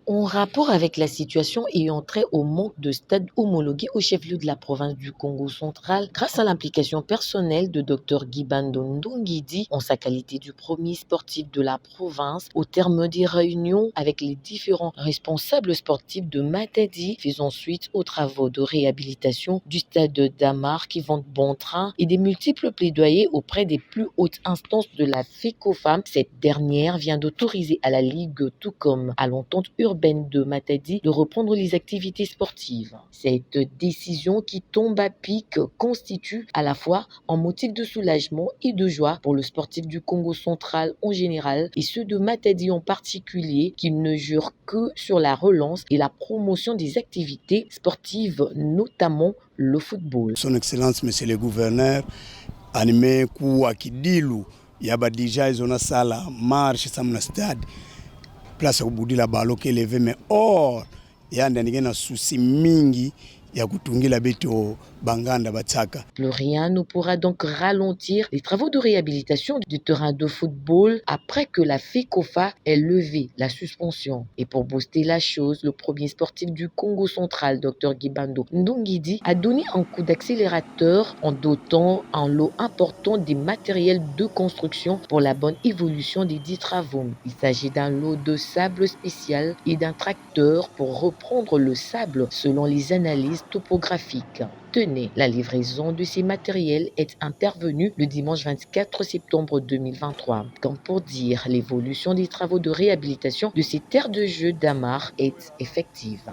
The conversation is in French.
En rapport avec la situation ayant trait au manque de stades homologués au chef-lieu de la province du Congo central, grâce à l'implication personnelle de Dr Gibando Ndongidi en sa qualité du premier sportif de la province, au terme des réunions avec les différents responsables sportifs de Matadi, faisant suite aux travaux de réhabilitation du stade de Damar qui vont bon train et des multiples plaidoyers auprès des plus hautes instances de la FECOFAM, cette dernière vient d'autoriser à la Ligue, tout comme à l'entente urbaine de Matadi, de reprendre les activités sportives. Cette décision qui tombe à pic constitue à la fois un motif de soulagement et de joie pour le sportif du Congo central en général et ceux de Matadi en particulier qui ne jurent que sur la relance et la promotion des activités sportives, notamment le football. Son Excellence, Monsieur le Gouverneur, animé kuwa kidilu yabadija izona sala marche samna stade place kubudila baloke leve mais or yanda nigena susi mingi ya kutungila beto banganda bataka. Le rien ne pourra donc ralentir les travaux de réhabilitation du terrain de football après que la FECOFA ait levé la suspension. Et pour booster la chose, le premier sportif du Congo central, Dr Gibando Ndongidi, a donné un coup d'accélérateur en dotant un lot important des matériels de construction pour la bonne évolution des dits travaux. Il s'agit d'un lot de sable spécial et d'un tracteur pour reprendre le sable selon les analyses topographiques. Tenez, la livraison de ces matériels est intervenue le dimanche 24 septembre 2023. Comme pour dire, l'évolution des travaux de réhabilitation de ces terres de jeu d'Amar est effective.